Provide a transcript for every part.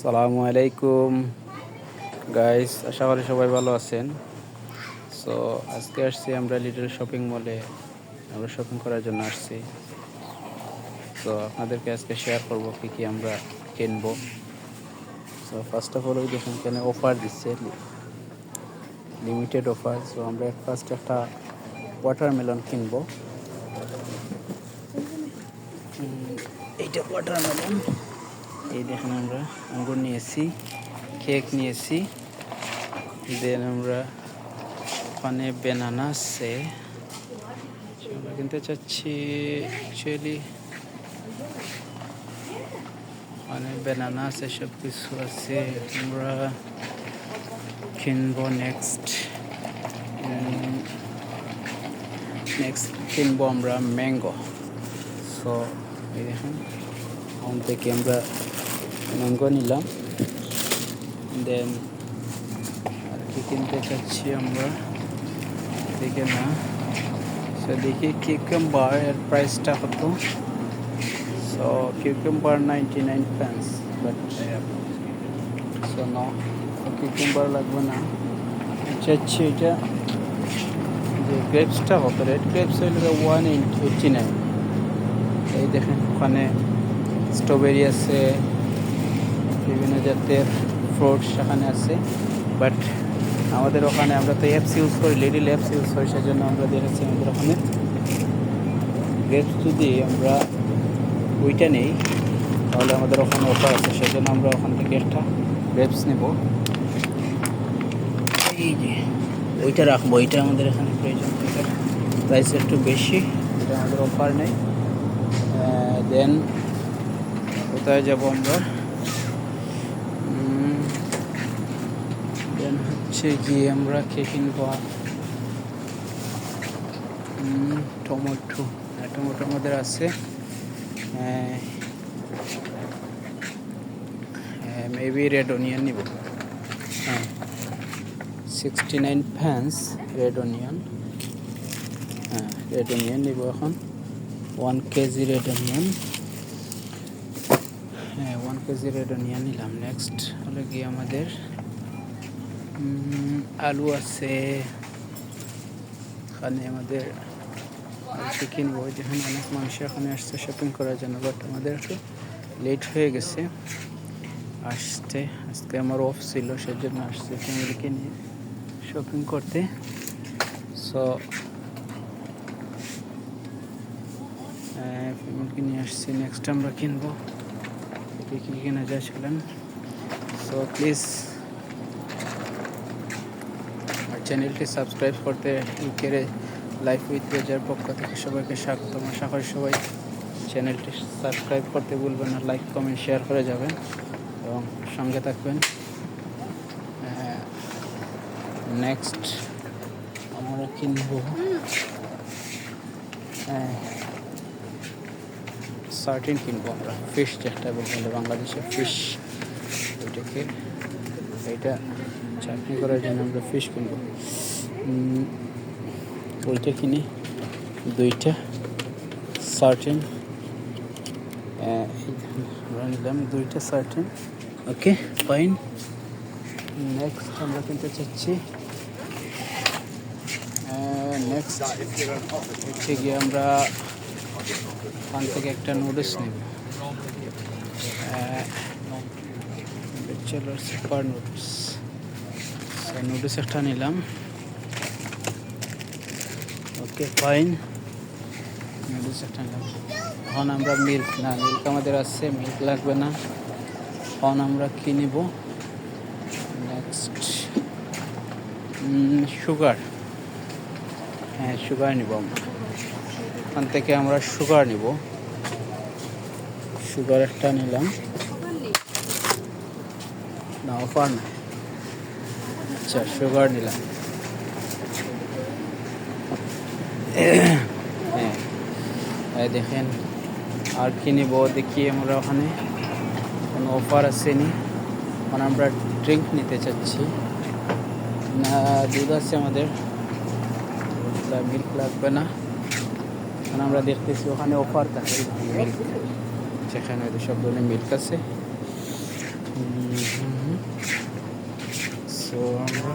সালামু আলাইকুম গাইস, আশা করি সবাই ভালো আছেন। সো আজকে আসছি আমরা লিটল শপিং মলে, আমরা শপিং করার জন্য আসছি। সো আপনাদেরকে আজকে শেয়ার করব কি কি আমরা কিনবো। সো ফার্স্ট অফ অল দেখুন এখানে অফার দিচ্ছে, লিমিটেড অফার। সো আমরা ফার্স্ট একটা ওয়াটারমেলন কিনবো। এইটা ওয়াটারমেলন, এই দেখুন আমরা আঙ্গুর নিয়েছি, কেক নিয়েছি, দেন আমরা ওখানে ব্যানানা আছে, আমরা কিনতে চাচ্ছি অ্যাকচুয়ালি ওখানে ব্যানানা আছে, সব কিছু আছে, আমরা কিনবো। নেক্সট কিনবো আমরা ম্যাঙ্গো। সো এই দেখুন ওখান থেকে আমরা ম্যাঙ্গো নিলাম। দেন আর কি কিনতে চাচ্ছি আমরা দেখে না, সো দেখি কিউকাম্বার এর প্রাইসটা কত। So cucumber 99 pence, but so no, cucumber লাগবে না। চাচ্ছি এটা যে গ্রেপসটা কত, রেড গ্রেপস হইলে 189। এই দেখেন ওখানে স্ট্রবেরি আছে, বিভিন্ন জাতের ফ্রুটস সেখানে আছে। বাট আমাদের ওখানে আমরা তো অ্যাপস ইউজ করি, লিটল অ্যাপস ইউজ করি, সেজন্য আমরা দেখেছি আমাদের ওখানে গ্রেপস যদি আমরা ওইটা নেই তাহলে আমাদের ওখানে অফার আছে, সেজন্য আমরা ওখান থেকে একটা গ্রেপস নেব। এই যে ওইটা রাখবো, ওইটা আমাদের এখানে প্রয়োজন, ওইটার প্রাইস একটু বেশি, এটা আমাদের অফার নেই। দেন কোথায় যাব আমরা, দেন হচ্ছে গিয়ে আমরা কে কিনবো, টমেটো। টমেটো আমাদের আছে, মেবি রেড অনিয়ন নিব। 69 pence red onion. Red onion নিব এখন, 1 KG red onion. 1 KG red onion নিলাম। নেক্সট হলো গিয়ে আমাদের আলু আছে এখানে। আমাদের আর কি কিনবো, যেখানে অনেক মানুষ এখানে আসছে শপিং করার জন্য, বাট আমাদের একটু লেট হয়ে গেছে আসতে। আজকে আমার অফ ছিল, সেজন্য আসছে ফ্যামিলিকে নিয়ে শপিং করতে। সো ফ্যামিলিকে নিয়ে আসছি। নেক্সট আমরা কিনবো, কী কী কেনা যায় চলেন। সো প্লিজ আমার চ্যানেলটি সাবস্ক্রাইব করতে, ইউকের লাইফ উইথ রেজার পক্ষ থেকে সবাইকে স্বাগতম। আশা করি সবাই চ্যানেলটি সাবস্ক্রাইব করতে ভুলবেন না, লাইক কমেন্ট শেয়ার করে যাবেন এবং সঙ্গে থাকবেন। নেক্সট আমরা কিনবো সার্টিন কিনবো আমরা, ফিশ যেটা বলতে বাংলাদেশের ফিশ, ওইটাকে এইটা চাটনি করার জন্য আমরা ফিশ কিনবো। ওইটা কিনি, 2টা সার্টিন আমরা নিলাম, 2টা সার্টিন। Okay fine. নেক্সট আমরা কিনতে চাচ্ছি, নেক্সট হচ্ছে গিয়ে আমরা ওখান থেকে একটা নুডলস নেব, ব্যাচেলর সুপার নুডলস। নুডলস একটা নিলাম। ওকে ফাইন, নুডলস একটা নিলাম। এখন আমরা মিল্ক আমাদের আছে, মিল্ক লাগবে না। এখন আমরা কি নিব, নেক্সট সুগার। সুগার নিব আমরা, ওখান থেকে আমরা সুগার নিব। সুগার একটা নিলাম, না অফার না, আচ্ছা সুগার নিলাম। দেখেন আর কি নিব, দেখি আমরা ওখানে কোনো অফার আসেনি। এখন আমরা ড্রিঙ্ক নিতে চাচ্ছি, না দুধ আছে আমাদের, মিল্ক লাগবে না। এখন আমরা দেখতেছি ওখানে অফার থাকে মিল্ক, সেখানে সব ধরনের মিল্ক আছে। সো আমরা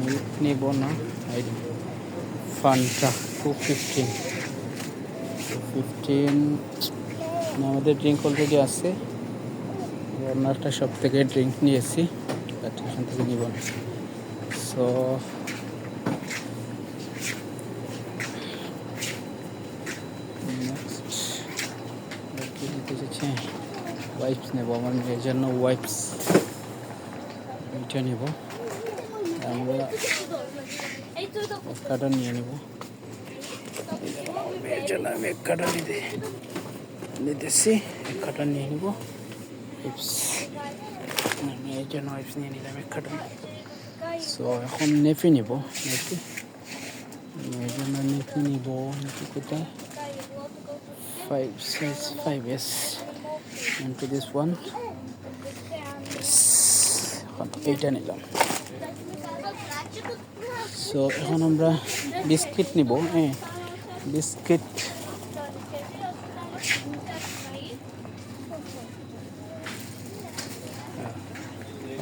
মিল্ক নিব না, এই ফান্টা 215 আমাদের ড্রিঙ্ক অলরেডি আছে। অন্য একটা শপ থেকে ড্রিঙ্ক নিয়েছি, বাট এখান থেকে নিব না। সো নেক্সট কি নিতে চাচ্ছি, ওয়াইপস নেব আমার মেয়ের জন্য, ওয়াইপস এটা নেব। আমরা এক কার্টন নিয়ে নেব মেয়ের জন্য। আমি এক কার্টন নিতেছি, এক কার্টন নিয়ে নেব ওয়াইপস। মেয়ের জন্য ওয়াইপস নিয়ে নিলাম এক কার্টন। সো এখন নেফি নেব, নেফি মেয়ের জন্য নেফি নিব। নেফি কোথায়? 5 size 5S into this one. Yes, এখন এইটা নিলাম। সো এখন আমরা বিস্কিট নিব। বিস্কিট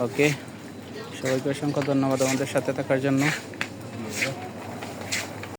ওকে, সবাইকে অসংখ্য ধন্যবাদ আমাদের সাথে থাকার জন্য।